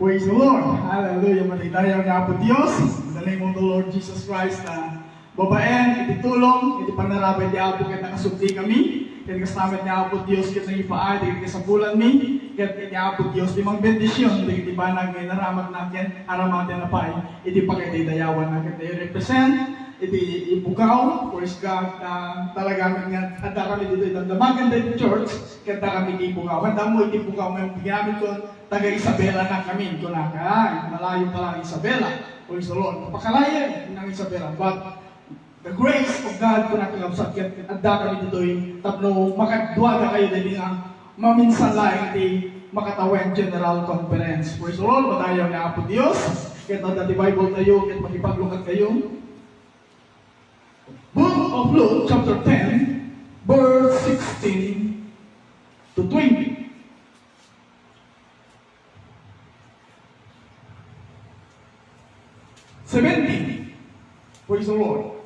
Praise the Lord. Hallelujah. Matitayaw nga po Diyos. In the name of the Lord Jesus Christ na babaen, ititulong, itipanarabay di apo kat nakasubli kami. Kat kasamet niya po Diyos kat nang ipaay, kat kasabulan mi. Kat niya po Diyos, limang bendisyon, kat itibanag ngay naramat natin, aramatin na pa'y, itipakititayawan na kat represent. Iti ibukaw, praise God, talaga nga, handa kami dito, itandamagan din church, kanta kami ibukaw. Handa mo itibukaw, may ginamit ko, taga Isabela na kami, ito na ka, malayo pa lang Isabela, praise the Lord. Napakalayan ng Isabela, but the grace of God, kung nakakabsat, handa kami dito, tapno, makadwa na kayo din ang maminsan lang, iti makatawin General Conference. Praise the Lord, matayaw na po Diyos, kaya dati Bible tayo, kaya magipaglukat kayo. Book of Luke, chapter 10, verse 16 to 20. Praise the Lord.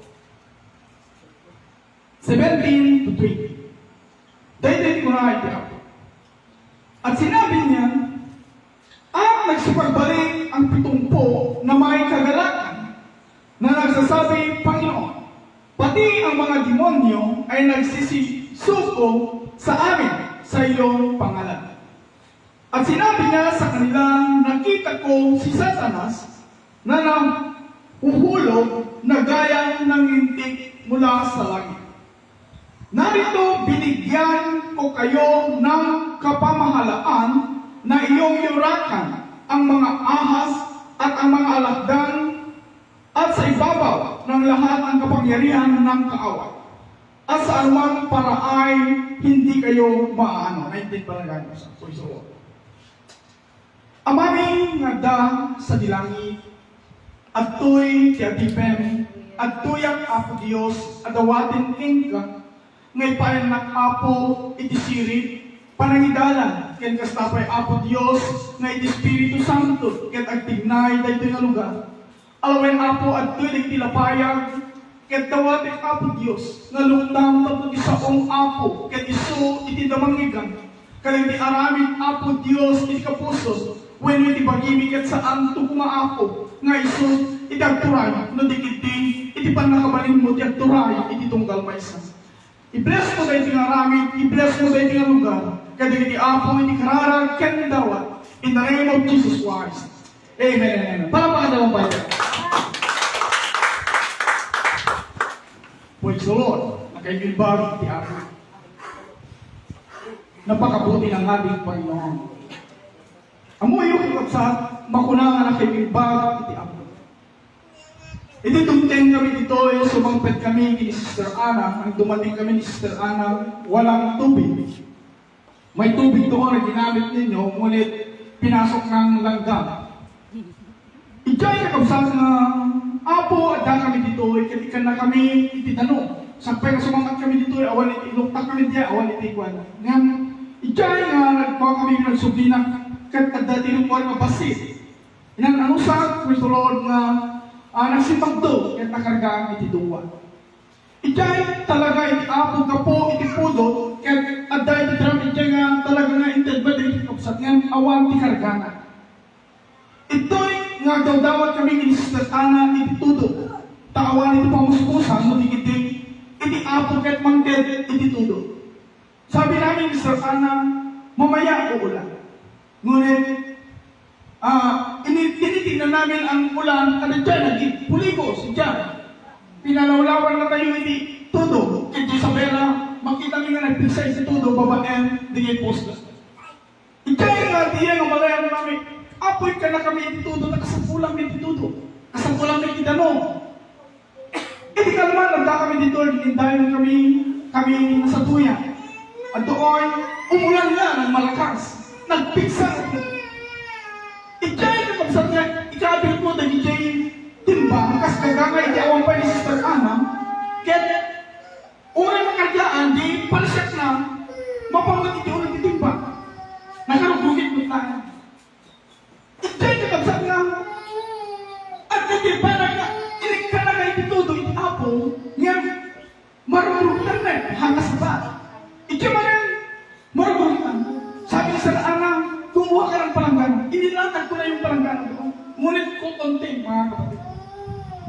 17 to 20. Dahil ko na ito. At sinabi niya, nagsipagbalik ang 70 na may kagalakan na nagsasabi, Panginoon, pati ang mga demonyo ay nagsisisuko sa amin sa iyong pangalan. At sinabi niya sa kanila, nakita ko si Satanas na nahuhulog na gaya ng lintik mula sa langit. Narito binigyan ko kayo ng kapamahalaan na iyong yurakan ang mga ahas at ang mga alakdan at sa ibabaw ng lahat ang kapangyarihan ng kaaway. At sa anumang paraay, hindi kayo maaano. Naintin pa na gano'n sa Lord. Amami nga da sa dilangit, at tuy tiadipem, at tuyang Apo Diyos, at awatin king ngay paen nakapo itisiri, panangidalan, ken kastapay Apo Diyos, ngay iti Espiritu Santo, ken agtignay daytoy nga lugar. Alawen Apo at tuy nagtilapayag, ket dawatin Apo Diyos, nga lutang tapos isaong Apo, ket iso iti damangigan, kaling di aramid Apo Diyos iti kapuso, when iti bagimi ket saan to kumaapo, nga iso iti agturay, no dikiti iti panakabalin mo iti agturay, iti tunggal maysa. I-bless mo dahil iti aramid, i-bless mo dahil iti lugar, kaling iti Apo iti kararag, ken dawat, in the name of Jesus Christ. Amen. Palapakan dalawang payo. Praise the Lord. Nakaibig-bag iti Apo. Napakabuti ng ating Panginoon. Amoy yung kapsat, makunangan nakaibig-bag iti Apo. Iti tumteng kami dito, sumangpet kami ni Sister Ana. Ang dumating kami ni Sister Ana, walang tubig. May tubig doon na ginamit ninyo, ngunit pinasok ng langgam. Ijay kakabsat na Apo, at kami dito, ikatikan na kami ititanong. Sampay na sumangat kami dito, awan iti iluktak kami diya, awan iti ikwan. Ngayon, ijay nga nagpawa kami nagsublinak, kat dati nung wala mabasit. Inan ano sa Kristo Lord nga nagsipag do, kat nakargaan iti duwa. Ijay talaga iti Apo kapo, iti pudot, kat aday iti dram, ijay nga talaga nga intedbad iti kapsat, ngayon awan iti kargana. Ito'y nga daw-dawat kami ni Sister Ana iti tudo. Taawan iti pamuspusan, matigiti, iti Apo ket mangted iti tudo. Sabi namin ni Sister Ana, mamaya uulan. Ngunit, tinitingnan namin ang ulan, at dyan, nagpuligo si Jan. Pinalawlawan na tayo iti tudo. Kaya Isabela, makita nyo nga nagpisay si tudo, babaen, dingay posta. Ijay nga, diyan ang malayan namin, apoy ka na kami ititudo, nakasampulang na ititudo. Kasampulang na itidano. Hindi ka naman, nagda kami dito, dahil kami nasa tuya. At doon, umulan nga ng malakas. Nagpiksa. Ijay na kapsat niya, ikabil ko na ijay timba, kas kagangay, di awang pa ni Sister Ana, kaya, unang makargaan, di palasyak na, mapamat iti unang titimba. Nakarugugit mo tayo. Ijay ka kapsat nga, at nagtibanag nga, inig ka na kayo ditudo, iti Apo, nga, marurutan na, hangas ba? Ijay man yan, marurutan. Sabi ni Sister Ana, kumuha ka ng palanggan, inilatag ko na yung palanggan. Ngunit ko konti, mga kapatid.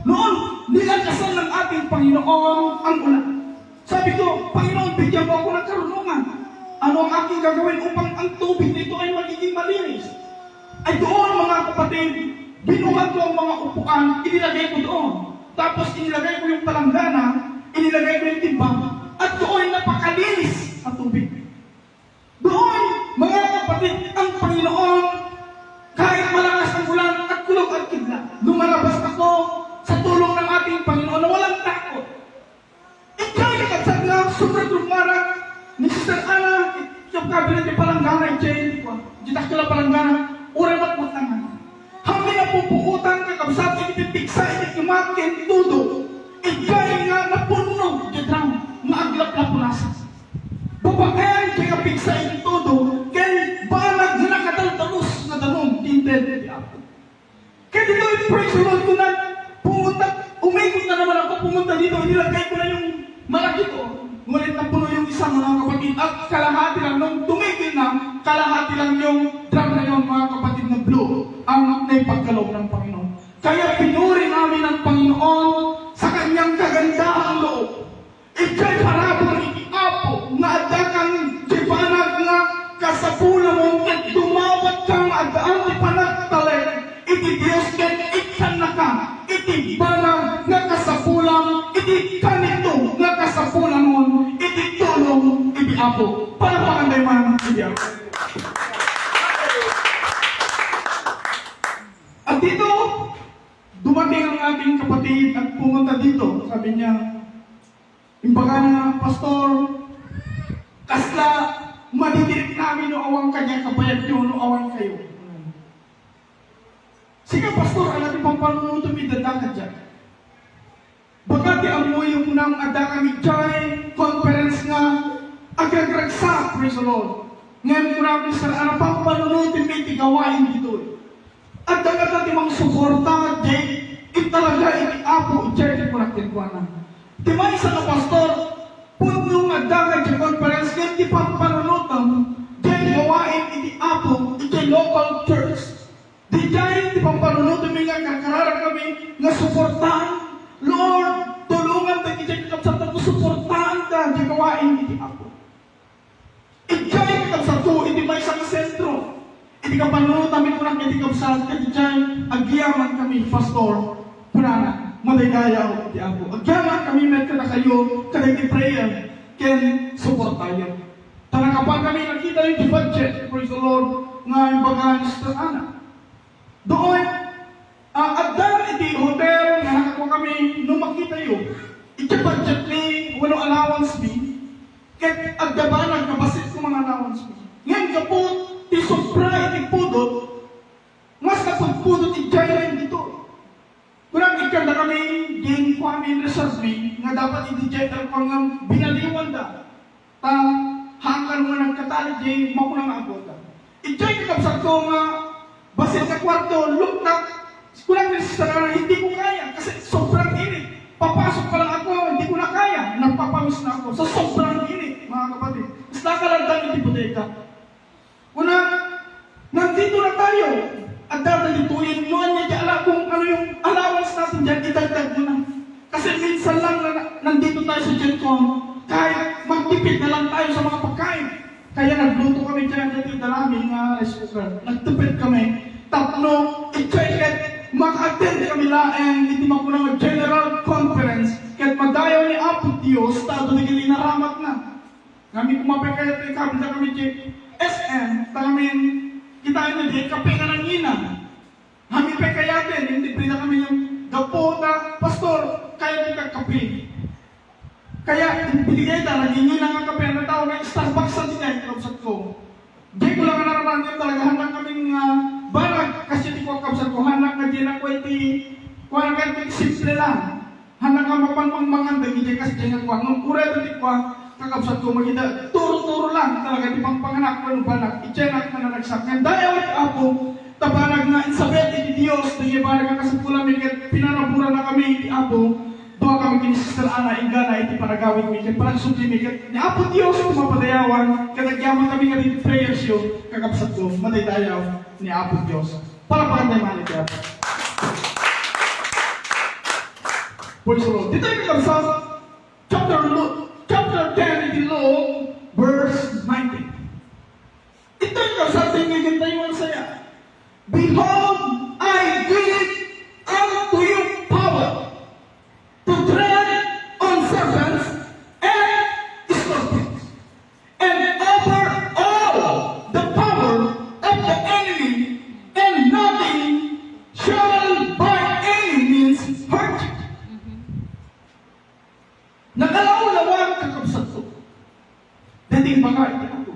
Noon, nilakasan ng ating Panginoon ang ulan. Sabi ko, Panginoon, bigyan mo ako ng karunungan. Ano ang aking gagawin upang ang tubig nito ay magiging malinis? Ay doon, mga kapatid, binuhat ko ang mga upuan, inilagay ko doon. Tapos inilagay ko yung palanggana, inilagay ko yung timbang, at doon napakalinis ang tubig. Doon, mga kapatid, ang Panginoon, kahit malakas ang ulan at kulog ang kidlat, lumalabas ako sa tulong ng ating Panginoon na walang takot. Ikaw yung kagsag na sobrang lumara ni Sister Ana, yung kabinet ni palanggana, hindi ko, jitak ko lang palanggana, uray matmatangan. Hanggang napupuutan ka kabsat, ipipiksa, ipikimakin, tudo. Ikay nga napunog, jadram, maaglap-lap nasa. Babakan, kaya piksa ito tudo, kaya balag na nakataltalos na tanong, tinted di ako. Kaya dito, praise the Lord ko na, pumunta, umikot na naman ako, pumunta dito, inilagay ko na yung malaki ko. Ngunit napuno yung isang mga kapatid, at kalahati lang, nung tumigil na, kalahati lang yung drum na yung mga kapatid na blue, ang naipagkaloob ng Panginoon. Kaya pinuri namin ang Panginoon sa kanyang kagandahang loob. Ika'y parabang ikiapo, nga adakang jibanag nga kasapula mo, at dumawat kang adaan ni panagtali, iti Diyos ken ikan na ka, iti banag nga kasapulang, iti kanito nga kasapulang mo, iti tulong, iti apo. Para panganday man, iti apo. At dito, dumating ang ating kapatid at pumunta dito. Sabi niya, imbaga na, Pastor, kasla, madidirik namin no awang kanya kapayag nyo, no awang kayo. Sige, Pastor, alam pang panunuto mi dadakad dyan. Bagati ang mo yung nang ada kami dyan, conference nga, agagragsa, praise the Lord. Ngayon ko namin sa alam pang panunuto mi tigawain dito. At dagat natin mga suporta, Jay, italaga, iti-apo, i-check ko natin ko na. Di ba isa na pastor, punong nga dagat yung conference, ngayon di pang panunutan, Jay, gawain, iti-apo, iti local church. Di Jay, di pang panunutan, may nga kakarara kami, nga suportahan, Lord, tulungan tayo, Jay, kapsatan ko, suportahan ka, di gawain, iti-apo. I-Jay, kapsatan, iti may isang sentro. Hindi ka panuno kami kurang hindi ka sa kasi dyan, agyaman kami, pastor, purana, madaydayaw, di ako. Agyaman kami, met ka na kayo, kadagdi prayer, ken support tayo. Tanakapan kami, nakita yung budget, praise the Lord, nga yung baga ni Sister Ana. Doon, at dahil iti hotel, nga nakakuha kami, nung makita yun, iti budget ni, wano allowance fee, ket agdabanag, kabasit ko mga allowance fee. Ngayon kapot, ti sobra iti pudot, mas kapagpudot i-jairin dito. Kurang ikanda kami, din ko kami reserve, nga dapat i-jairin ko nga binaliwan da. Hanggang mo nagkatali, di makulang agota. I-jairin kapsat ko nga, basit sa kwarto, look na, kurang resistarana, hindi ko kaya, kasi sobrang init. Papasok pa lang ako, hindi ko na kaya, nagpapamis na ako, sa sobrang init, mga kapatid. Mas nakalandan iti bodega. Una, nandito na tayo. At dadalituin mo niya dyan kung ano yung allowance natin dyan, idagdag mo na. Kasi minsan lang nandito tayo sa Gencom, kahit magtipid na lang tayo sa mga pagkain. Kaya nagluto kami dyan dito namin nga rice cooker. Nagtipid kami. Tatlo, i-check mag-attend kami laeng, hindi makunang general conference, kahit madayaw ni Apo Diyos, tato na ginaramat na. Kami kumapay kayo, kami na kami dyan, SM, talamin, kita na di, kape ka ng ina. Kami pa kayatin, hindi pa kami yung gapo na, Pastor, kaya di ka kape. Kaya, binigay na, naging ina nga kape, na tao na Starbucks sa siya, kapsat ko. Di ko lang naraman yun talaga, hanggang kaming barag, kasi di ko kapsat ko, hanggang na di na ko iti, kung hanggang simple lang. Hanggang ka mapangmangan, hindi kasi di nga ko, nung kura ito di ko, kakabsat ko maganda, turo-turo lang talaga di pang panganak ko ng banak, i-chenak na nanagsak. Ngayon dahil ako, tabanag na insabet iti Diyos, di banag ang kasapula may pinanabura na kami iti Apo, doon kami kini Sister Ana, ingana iti panagawin mi, kaya parang sumli mi, ni Apo Diyos, mapadayawan, katagyaman kami nga dito prayers yun, kakabsat ko, madaydayaw ni Apo Diyos. Para pagandang manik Praise the Lord. Dito yung kakabsat, chapter 10, iti Luke, verse 19. Ito yung kakabsat, tingin tayo saya. Behold, I give unto you power to tread on serpents and scorpions, and over all the power of the enemy, and nothing shall by any means hurt you. Nakalaw-lawang kakabsat ko. Dating baka iti ako.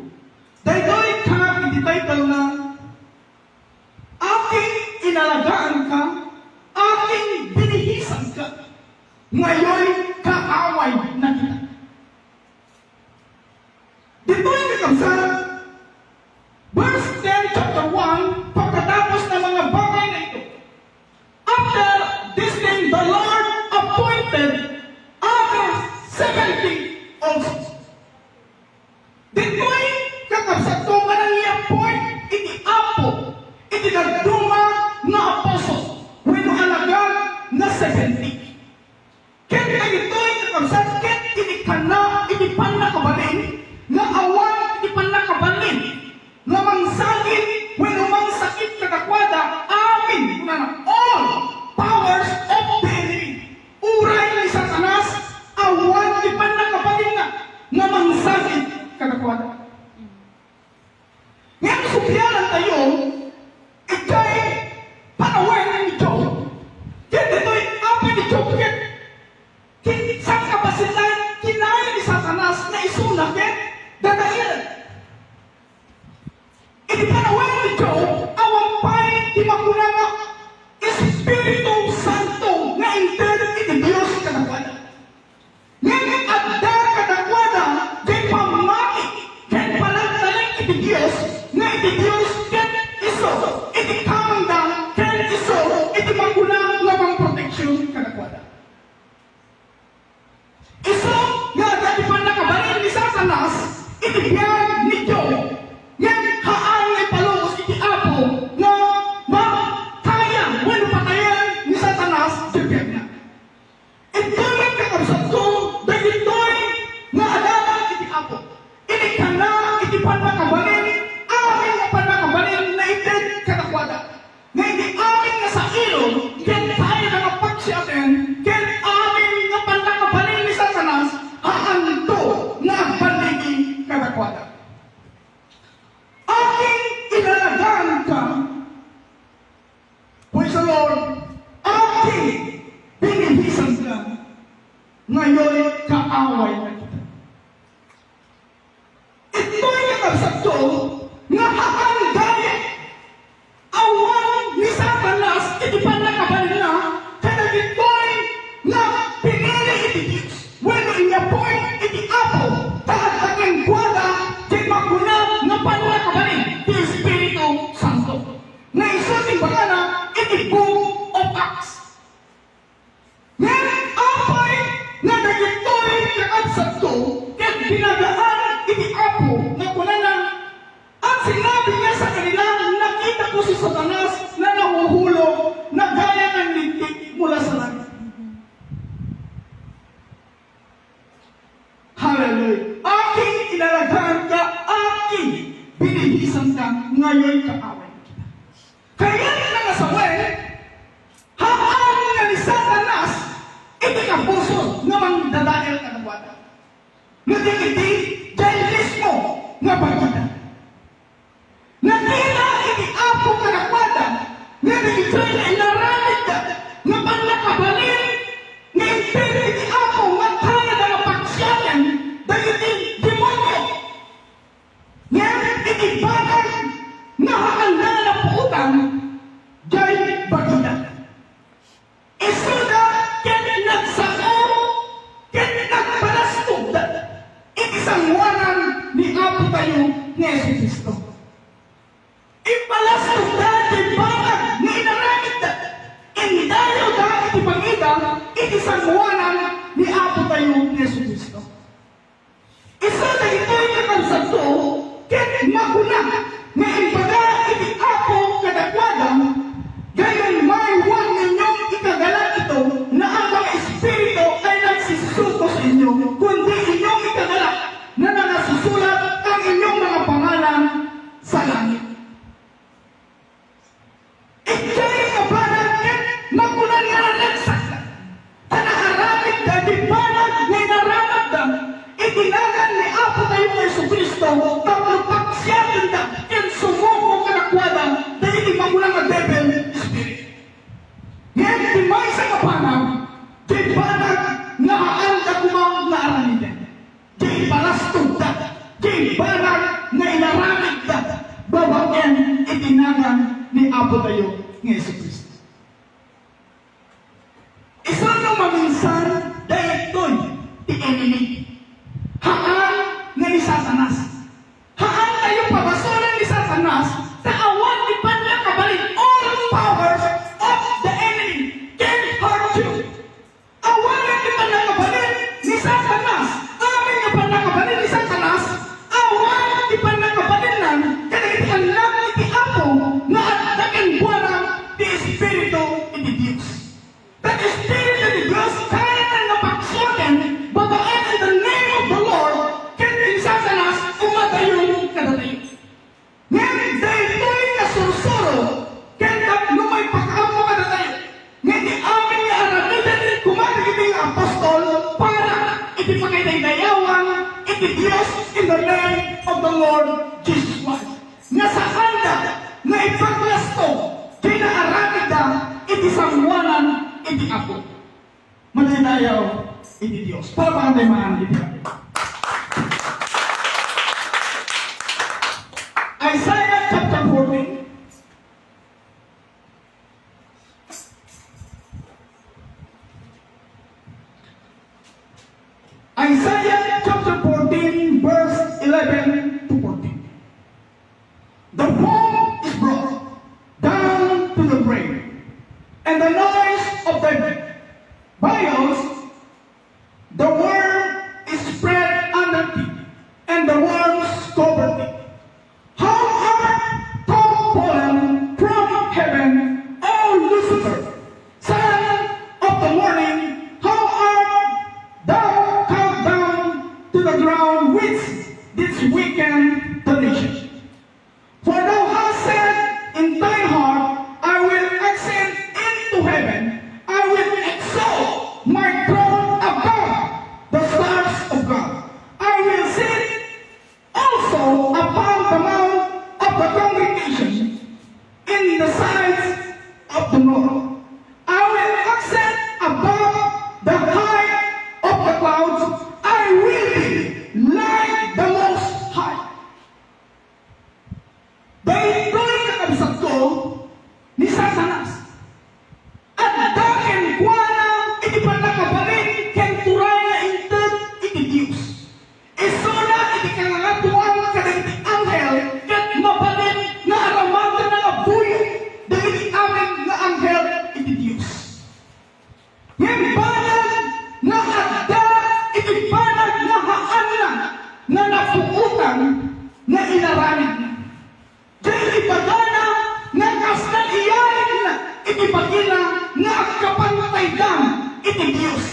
Dahil ka, iti title na, aking inalagaan ka, aking binihisan ka, ngayon kaaway na kita. Dito yung kakabsat, verse 10, chapter 1, pagkatapos ng mga bagay na ito. After this thing, the Lord appointed other 70 also. Dito yung kakabsat ko, manang i-appoint, iti apo, iti nagduma na apostol, wino alagad na 70. Kaya ito yung kakabsat, kaya iti kana, iti panakabalin, na awan, iti panakabalin, na mangsakit, wino mangsakit katakwada, amin, na all powers of the enemy. Uray ni Satanas, awan, iti panakabalin na mangsakit katakwada. Ngayon, supyanan tayo, ikay panawin ni Job. Kaya dito'y apa ni Job, kaya sa kapasitan, kinaya ni Satanas na isunak, kaya dadahilan. Iti panawin ni Job, awang pa'y di makunanga, Espiritu Santo na inter iti Diyos kadakwada. Ngayon, adda kadakwada, kaya pamaki, kaya palagtaling iti Diyos, na iti Diyos ket iso, iti kamangda ket iso, iti magulang na mga proteksyon kadakwada. Iso nga dati pa nakabalin ni Satanas, iti biyag ni Job, yan haan ay palungos iti apo na makaya, wala patayan ni Satanas sa biyag na. Ito yung kakabsat ko, dahil ito'y nga alaman iti apo. Iti kana, iti panakabalin, amin nga panakabalin na itin katakwada. Nga hindi amin nga sa ilong, ken tayo nga napagsiatin, ken amin nga panakabalin ni Satanas, haanto nga baligi katakwada. Aking inalagaan ka, praise the Lord, aking binihisan ka, ngayon kaaway na kita. Ito'y kakabsat ko, nga haanggaya, awan ni Satanas, iti panakabalin na, kaya ito'y nga pinili iti Diyos. Bueno, i-appoint iti apo, tahat aking gwada, kay magunang nga panakabalin, ti Espiritu Santo. Nga isuting bagana, iti Book of Acts. Ngayon, apay, nga nagito'y kakabsat ko, kaya binagaan iti apo, na kunanan, at sinabi niya sa kanila, nakita ko si Satanas na nahuhulog, na gaya ng lintik mula sa langit. Hallelujah. Aking inalagaan ka, aking binihisan ka, ngayon kaaway kita. Kaya na nasaway, haan nga ni Satanas, iti kapuso na mandadael ka na wada. Nagigiti, dahil mismo nga bagita. Nakita iti apo ka na wada, nga nagigitay na inaramid ka, nga panakabalin, nga imperi iti apo, nga kaya na pagsyakan, dahil iti demonyo. Nga iti bagay, nga hakanda na puutang, dahil bagita. Isuda, ken nagsao, ken nagbalastog, iti sangwanan ni apo tayo ni Jesucristo. Ipalasog dati bagay ni inaramid na, indayo dati iti pangida, iti sangwanan ni apo tayo ni Jesucristo. Isa na ito'y kakabsat ko, ket magulang, nga imbaga iti apo kadakwada, gayon may one ninyong ikagalan ito, na ang mga espiritu araninda, ken sumuko kanakwada, dahil di magulang na devil spirit. Ngayon, di may sa kapanag, di banag nga haanda kumang na araninda. Di palastog da, di banag nga inaramid da, babaen itinangan ni Apo tayo ng Yesu Cristo. Isa nang maminsan, dahil ito'y the enemy. Haan nga ni Satanas. Haan tayo pabasulan ni Satanas sa awan ni Panya kabalit. All powers of the enemy can hurt you. Awan ni Panya kabalit ni Satanas. Amin nga Panya kabalit ni Satanas. Awan ni Panya kabalit lang kadagitian lang iti Apo nga dagan buwanang di Espiritu iti Diyos. That Espiritu iti Diyos kaya na napagsukin babaen in the name of the Lord ken in Satanas umadayon kadatayo. Ngayon, dahil ito'y kasursuro ken lumay pagkaamo kadatayo. Ngayon, di amin nga aramidan kumatig iting apostol para itipagaydayawan iti Diyos in the name of the Lord Jesus Christ. Nga sa anda nga ipaglasto kinaaramida iti sangwanan iti Apo. Mananayaw iti Diyos. Para makataymaan iti Apo. Isaiah chapter 14. Isaiah chapter 14, verse 11 to 14. The foam is brought down to the grave, and the noise of the vials, the worm is spread under it, and the worms covered it. How art thou fallen from heaven, O Lucifer, son of the morning? How art thou come down to the ground which didst weaken the nation? For thou hast said in thine heart, I will ascend into heaven, I will exalt my throne above the stars of God. I will sit also upon the mount of the congregation in the sides of the north. I will ascend above the height of the clouds. I will be like the Most High. Dahil ito'y kakabsat ko ni Satanas. At dakin kuha na iti panakabalik ken turay na inted iti Diyos. Isuna iti kangangatuan kadagiti anghel ket mabalik nga aramatan na abuyo dagiti amin nga anghel iti Diyos. Ngayon banag nga adda iti banag nga haan na nga napuutan nga inaramid na. Dahil ipagana nga kasna iyanin na itipagina nga kapantaydan iti Diyos.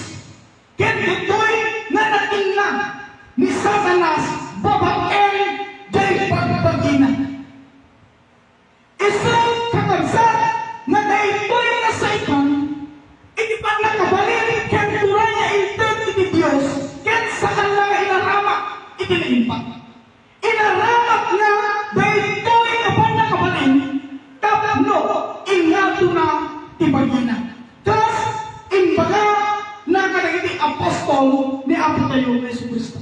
Ken ito'y nga natingnan ni Satanas babaeng dahil pagpagina. Isang kakabsat nga dahil ito'y nasaikan iti panakabalin ken turay nga inted iti Diyos ken saan nga inaramak iti naimpak. Inaramak nga dahil ito'y kapanakabalin tapno ingato na tibagina. Kas imbaga na kadagiti apostol ni Apo tayo Yesu Cristo.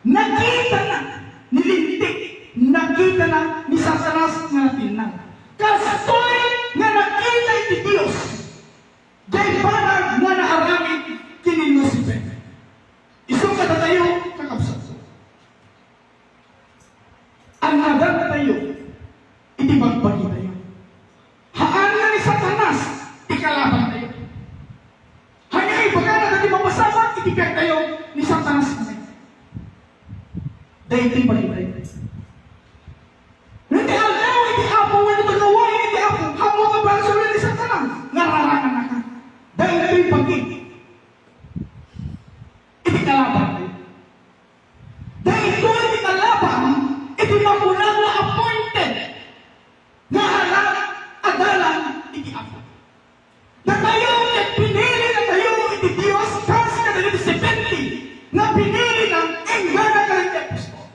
Nakita na nilintik, nakita na ni Satanas nga natinang. Kas ito'y nga nakita iti Diyos dahil parang nga naaramid kini Lucifer. Isang katatayo kakabsat. Ang nadan tayo, itibagbagi tayo. Haan nga ni Satanas, ikalaban tayo. Hanya ibaga na dati mapasama, itipag tayo ni Satanas. Dahil itibagi tayo. Hindi alaw, hindi Apo, hindi magaway, hindi Apo. Hamo ka ba sa ni Satanas? Nararangan na ka. Dahil itibagi. Itikalaban tayo. Dahil ito itikalaban, iti magulang na appointed na halak adalan iti Apo. Na tayo at pinili na tayo iti Diyos kasi na tayo si Bentley na pinili ng enggana ka ng apostol.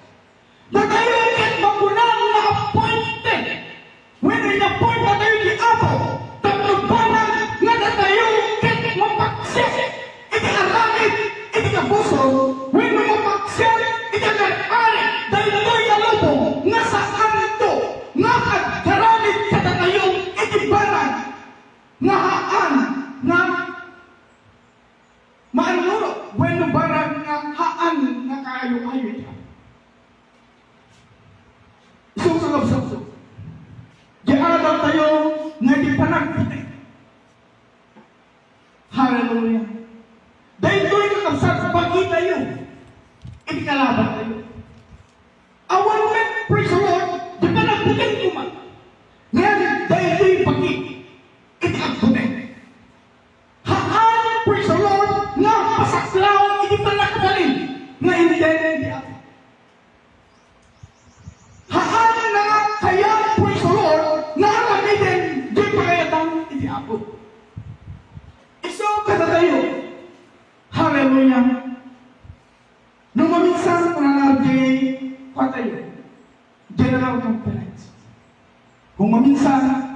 Kung maminsan,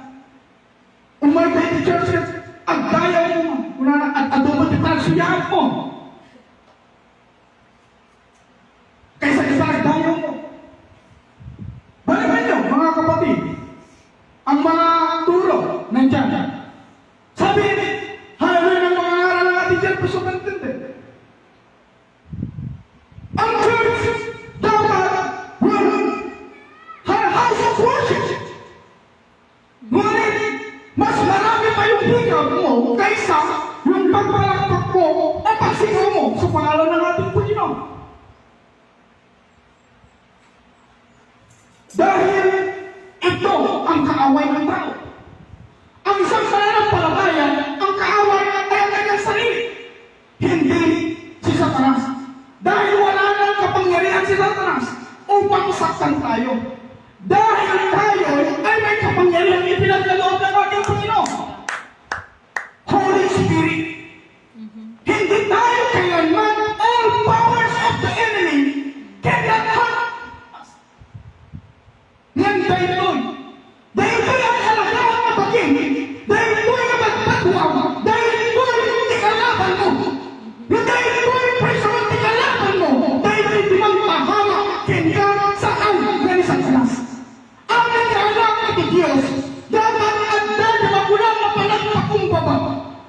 umay tayo di church, agdayaw mo, kuna na, at adobo di panagsuyaan mo. Kaysa isa agdayaw mo. Balikan nyo, mga kapatid, ang mga turo, nandyan. Sabi, hallelujah ng mga aral ng ating dyan, gusto kang tindi. Ang church, dapat, house of worship. Ngunit, mas marami pa yung hikap mo kaysa yung pagpalakpak mo o pagsigaw mo sa pangalan ng ating Panginoon. Dahil ito ang kaaway ng tao. Ang isang pananampalataya, ang kaaway ay ang kanyang sarili. Hindi si Satanas. Dahil wala nang kapangyarihan si Satanas upang saktan tayo. Dahil tayo ay may kapangyarihan ipinagkaloob ng ating Panginoon. Holy Spirit. Hindi tayo kailanman all powers of the enemy cannot harm us. Ngayon tayo dahil tayo ay alagaan na baging, dahil tayo ay magpatuaw, dahil tayo ay ikalaban mo, dahil tayo ay presyon at ikalaban mo, dahil tayo di magpahama, kanya saan nga ni Satanas. Aming alam iti Diyos, dapat anda na magulang na palagpakumbaba,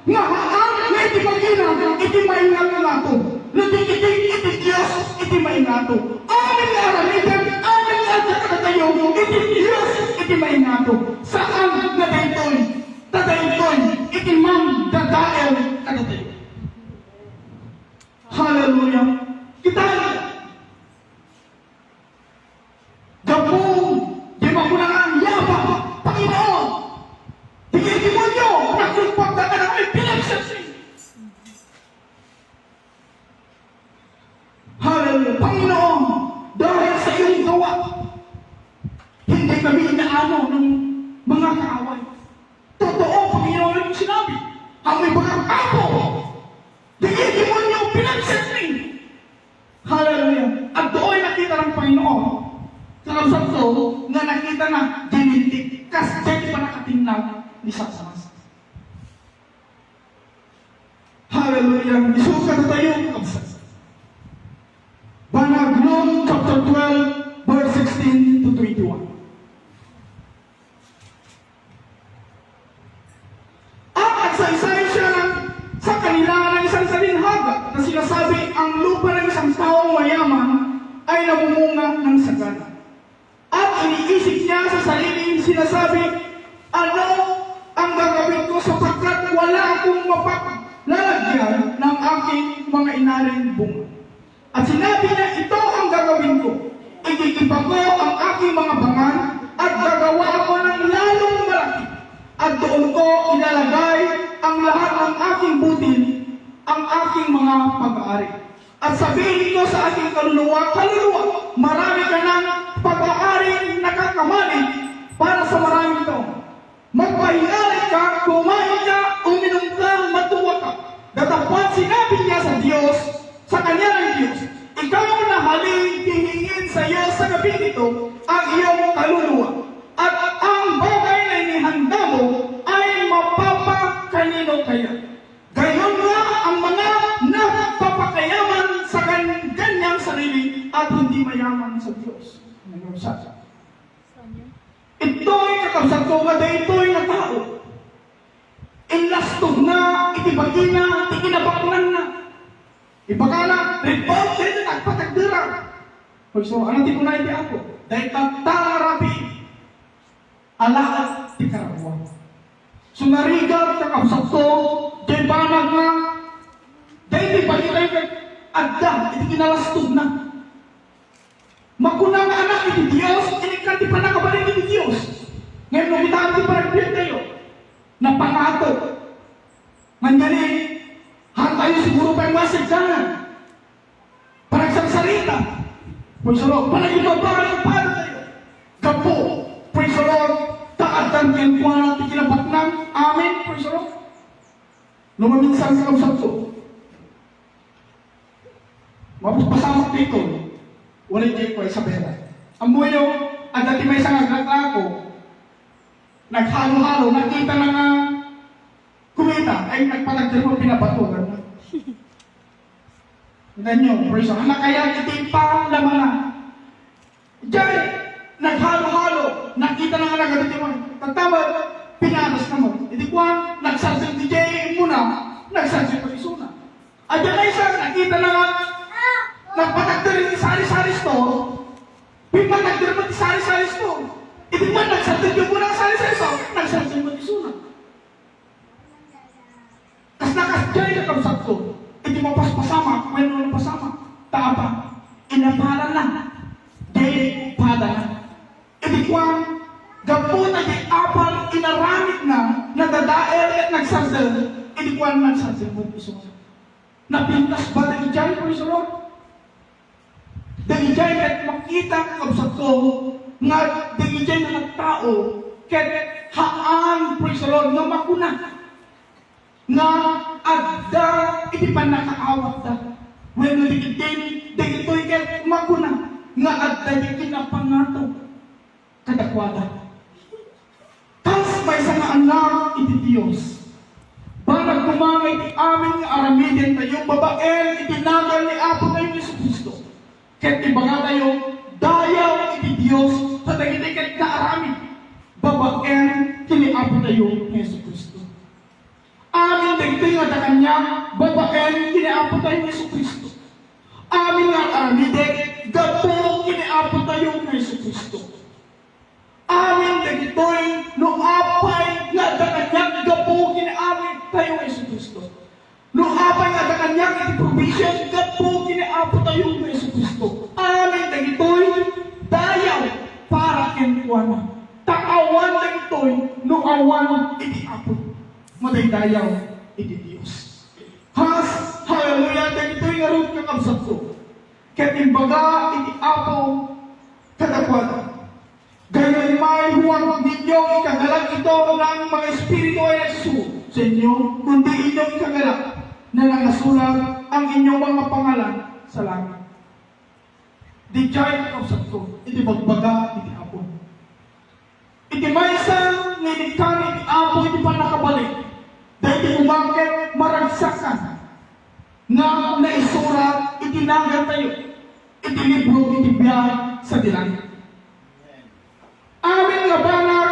nga haan nga iti mag-inang, iti maingat nato, nagigiging iti Diyos, iti mainato. Aming aramitan, aming adya tayo, iti Diyos, iti mainato. Saan na daytoy, tadaytoy, iti mam dadael kadatayo. Hallelujah. Kita gabong, di magulangan, yaba, Panginoon. Tingin mo nyo, nagpagpagda ka na ay pinagsasin. Hallelujah. Panginoon, dahil sa iyong gawa, hindi kami inaano ng mga kaaway. Totoo, Panginoon, ang sinabi. Ang may pagkakapo, tingin mo nyo, pinagsasin. Hallelujah. At doon nakita ng Panginoon, sa kapsat ko, nga nakita na dinintik, kasi di pa nakatingnan ni Satanas. Hallelujah. Isuka na tayo, kapsat. Banag Luke chapter 12, verse 16 to 21. At sa-isay siya sa kanila ng isang salinhaga na sinasabi ang lupa ng isang taong mayaman ay namumunga ng sagana. At iniisip niya sa sarili, sinasabi, ano ang gagawin ko sapagkat wala akong mapaglalagyan ng aking mga inaring bunga. At sinabi niya, ito ang gagawin ko. Ikikipa ko ang aking mga bangan at gagawa ako ng lalong malaki. At doon ko ilalagay ang lahat ng aking butil, ang aking mga pag-aari. At sabihin ko sa aking kaluluwa, marami ka ng pag-aari nakakamali para sa maraming taon. Magpahingalit ka, kumain ka, uminom ka, matuwa ka. Datapot sinabi niya sa Diyos, sa kanya ng Diyos, ikaw na haling hihingin sa iyo sa gabi nito ang iyong kaluluwa. At ang bagay na inihanda mo ay mapapakanino kaya. Gayon nga ang mga nagpapakayaman sa kanyang sarili at hindi mayaman sa Diyos. Ito ay kakabsat ko nga ito ay na tao. Inlastog na, itibagi na, ikinabaklan na. Ibakala, report din na nagpatagdira. So, ano di ko na iti ako? Dahil tatarabi, alaat di karabuan. So, narigal, kakabsat ko, dahil banag na, dahil di bagay kay adda, iti kinalastog na. Makunang anak iti Diyos, inikan di pa nakabalik iti Diyos. Ngayon, nung itaan di pa nagbiyan kayo, napangato. Manyanin, tayo siguro pa yung masig sana. Parang sa sarita. Praise the Lord. Panagibabaran ang paano tayo. Gapo. Praise the Lord. Taatan yan kung ano natin kinabat ng amin. Praise the Lord. Lumaminsan sa kausap ko. Mapasamak dito. Walay kayo ko ay sa pera. Ang buyo, ang dati may isang aglat ako. naghalo-halo, nakita na nga kumita, ay nagpatagdir mo pinabato. Tignan nyo, praise God. Kaya iti pa laman na. Diyan, naghalo-halo, nakita na nga nagaditi mo. Tagtamad, pinatas na mo. Iti kwa, nagsarsing di Jay muna, nagsarsing pa isuna. At yan na isa, nakita na nga, nagpatagdir ni sari-sari store, pinatagdir mo di sari-sari store. Iti kwa, nagsarsing yung muna sari-sari store, nagsarsing mo di isuna. Kas nakasjay na kamsat ko, iti mapaspasama, may nung pasama, taapa, inapalan na, di pada na. Iti kwa, gaputa di apal inaramit na, nadadael at nagsasal, iti kwa nagsasal mo isuna. Napintas ba dahil dyan, praise the Lord? Dahil dyan at makita kamsat ko, nga dahil dyan na nagtao, ket haan, praise the Lord, nga makuna. Nga adda iti panakaawat da. When nalikitin, dagito'y ket makuna. Nga adda iti napangato kadakwada. Tas may isang anak iti Diyos. Banag kumangay iti amin nga aramidin tayo, babaen iti nagal ni Apo tayo ni Kristo. Ket ibaga tayo, dayaw iti Diyos sa dagiti ket naaramid. Babaen kini Apo tayo ni Kristo. Amin dagiti nga da kanya, babaen kiniapo tayo ni Kristo. Amin nga aramidek, gapo kiniapo tayo ni Kristo. Amin dagitoy no apay nga da kanya, gapo kiniamin tayo ni Kristo. No apay nga da kanya, iti provision, gapo kiniapo tayo ni Kristo. Amin dagitoy, dayaw para kenkuana. Takawan dagitoy, no awan iti apo. Madaydayaw iti Diyos. Has, hallelujah, dagito'y nga rin kakabsat ko. Ket imbaga iti Apo kadakwada. Gayon may huwag ninyo ikagalag ito ng mga espiritu ay nagsusunod sa inyo, kundi inyong ikagalag na nangasulat ang inyong mga pangalan sa langit. Di jay kakabsat ko, iti magbaga iti Apo. Iti may isang nilikhan iti Apo iti panakabalik. Dahil umakit maragsakan na naisurat, itinagal tayo, iti libro, iti biyag sa dilangit. Amin nga banag,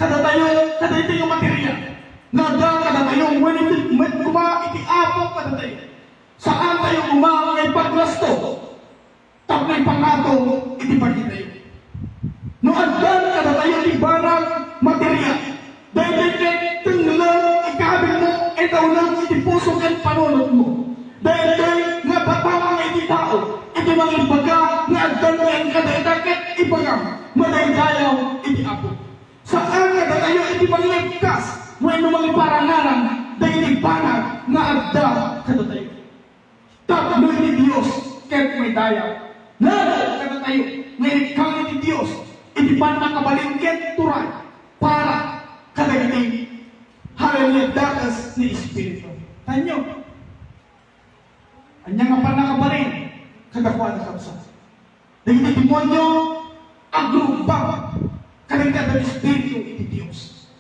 kada tayo, kada iti yung materiya, nga da kada tayo, when kuma iti Apo kada tayo, saan tayo kuma ay paglasto, tapos pangato, iti pagi tayo. No addan kada tayo, iti banag, materiya, dahil tingnan, ikabil mo, itaw lang iti puso at panunod mo. Dahil nga batang iti tao, iti mga ibaga, nga agdan mo ang kadaidaket, ibaga, madaydayaw iti Apo. Saan nga tayo iti mga ikas, when mga parangaran, dahil ibanag, nga agda kada tayo. Tapos iti Diyos, ket may dayaw. Lalo kada tayo, nga ikang iti Diyos, iti panakabalingket turay, para kadagiti, hallelujah, dakas ni Espiritu. Tanyo, anyang nga panakabalin, kadakuan na kapsat. Dahil demonyo, agrubang, kadagiti Espiritu iti Diyos.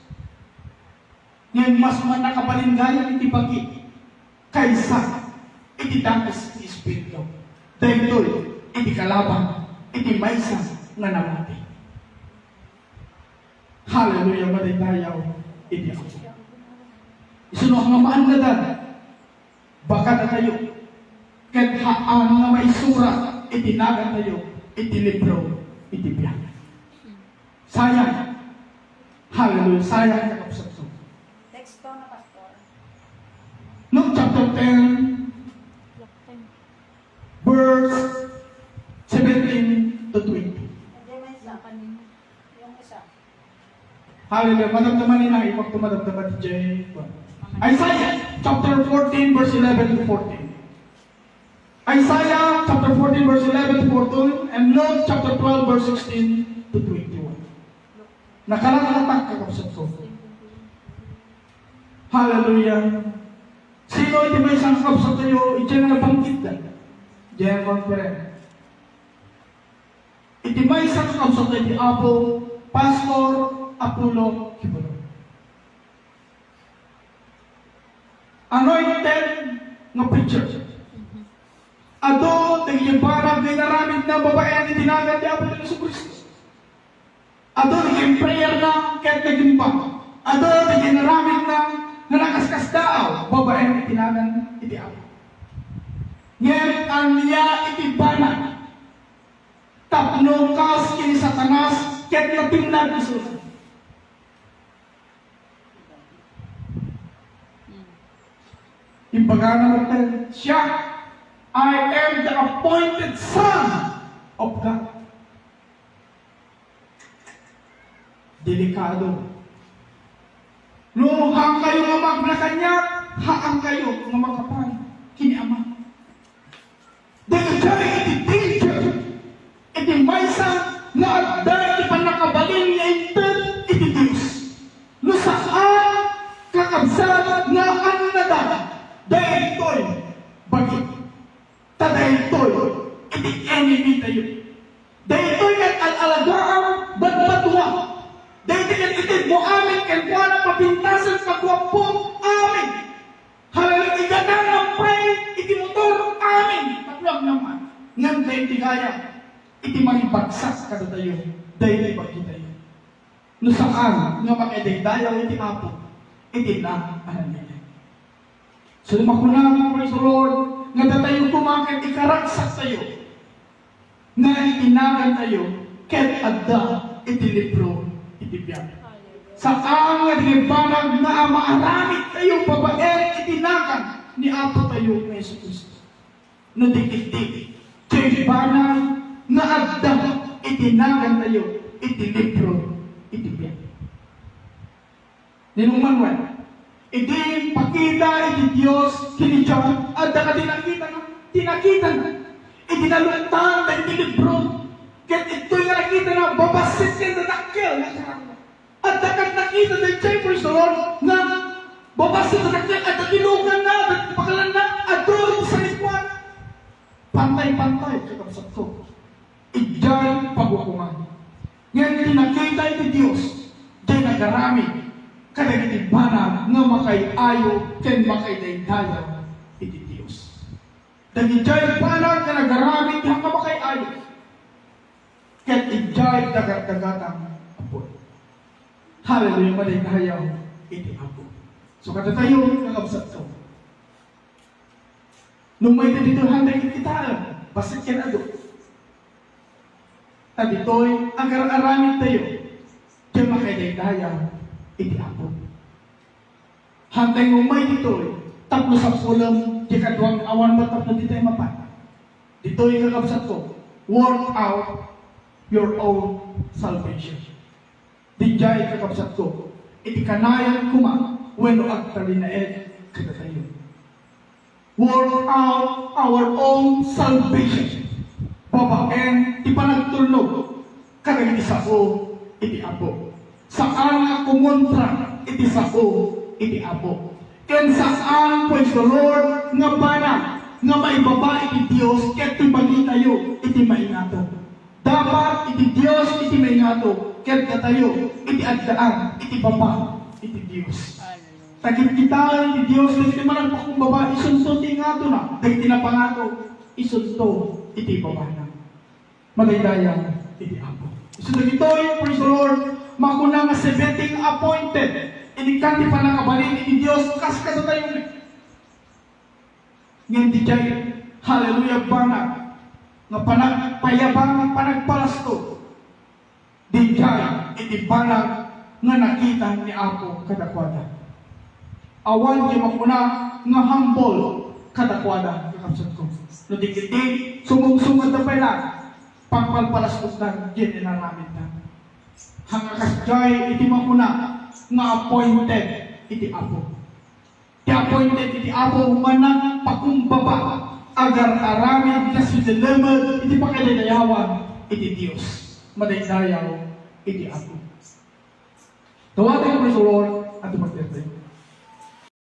Ngayon, mas manakabalin gaya iti bagi, kaysa iti dakas ni Espiritu. Dahil doon, iti kalaban, iti maysa nga namati. Hallelujah, madaydayaw, iti Apo. Isunok nga maandadan, baka na tayo, kahit haan nga maisura, itinagan tayo, iti libro, iti biyag. Sayang, hallelujah, sayang na kapsat ko. Text to na, Pastor. Luke chapter 10, verse 17 to 20. Hindi may isa. Yung isa. Hallelujah. Madamdaman nila, ipag tumadamdaman ni Jay. Isaiah chapter 14, verse 11 to 14. Isaiah chapter 14, verse 11 to 14, and Luke chapter 12, verse 16 to 21. Nakalalatak kakapsat ko. Hallelujah. Sino iti may isang kakapsat tayo, iti nga nabanggit na. Diyan conference. Iti may isang kakapsat tayo, iti Apo, Pastor Apollo, Kibulo. Anointed nga preacher. Ado, naging parang ginaramit na babae ni tinagal di Apo ng Kristo. Ado, naging prayer na kahit naging pa. Ado, naging naramit na nakaskas daaw, babae ni tinagal iti Apo. Ngayon, ang niya iti banat. Tapno kas kini Satanas, kahit natingnan iso. Imbaga naman siya, I am the appointed son of God. Delikado. No, hang kayo nga magnakanya, haang kayo nga makapan. Kini Ama. Dahil iti danger, iti maysa nga adda iti panakabalin nga inted iti Diyos. No saan kakabsat nga annada, dahil ito'y bagit. Dahil ito'y iti enemy tayo. Dahil ito'y al-alagaan badbadwa. Dahil iti mo amin kaya papintasan pagwapong amin. Halagang iganang ang pray, iti motor amin. Patluag naman. Ngan dahil iti gaya, iti manibagsak kada tayo. Dahil ibagi tayo. No saan nga makiday-dayaw iti Apo, iti na anan. So, makunang, praise the Lord, nga tayo kumakit, ikaragsak tayo, nga itinagan tayo, ket adda, iti libro, iti biyak. Sa ang libanag na maaramit tayo, babae, itinagan, ni Apo tayo, ng Yesu Cristo. No dikit-dikit, kay banag, nga adda, itinagan tayo, iti libro, iti biyak. Ninong Manuel, iti pakita iti Diyos kini John at ka tinakita na iti naluntan na iti libro ket ito'y nakita na babasit ka na nakil at dakat nakita na iti praise the Lord na babasit na nakil at tinugan na at pakalan na at doon sa likwan pantay-pantay kakabsat ko ijay pagwakungan ngayon tinakita iti Diyos di nagarami kada iti banag nga makay-ayo ken makay-daydayaw iti Dios. Dagiti banag nga nagaramit nga makay-ayo ket ijay dagat-dagatang apoy. Hallelujah, madaydayaw iti Apo. So kada tayo kakabsat ko. Nung may dito handay kita, basit ken ado. Ta ditoy agar-aramit tayo ken makay-daydayaw iti Apo. Hantay mo may dito'y tapno sa pulang di kadwang awan mo tapno dito'y mapan. Dito'y kakabsat ko, work out your own salvation. Dijay kakabsat ko, iti kanayan kuma when agtalinaed kada tayo. Work out our own salvation. Babaen, ti panagtulnog, kada iti sao, iti Apo. Saan nga kumontra iti sao, iti Apo. Ken saan, praise the Lord, nga banag, nga maibaba iti Diyos, ket tibagi tayo, iti mainato. Dapat iti Diyos, iti mainato, ket tayo, iti agdaan, iti baba, iti Diyos. Tagit kita, iti Diyos, iti manang pakumbaba, isunto ti ngato na, dahil tinapangato, isunto, iti baba na. Madaydayan, iti Apo. Isunto ito'y, praise the Lord, makuna nga sebeting appointed. Ini kan di panakabalin ini Diyos kas kaso tayo ni. Ngayon di jay, hallelujah banag. Nga panagpayabang, panagpalasto. Di jay, iti banag nga nakita ni Apo kadakwada. Awan di makuna nga humble kadakwada. Kakabsat ko. No di sumungsungad na pala. Pagpalpalastos na, din inaramit na. Hanggang kasjay, iti makuna nga appointed iti Apo. Ti appointed iti Apo manang pakumbaba agar arami kasi dilemad iti pakadadayawan iti Dios. Madaydayaw iti Apo. Tawagan ko sa Lord at ipagtirtay.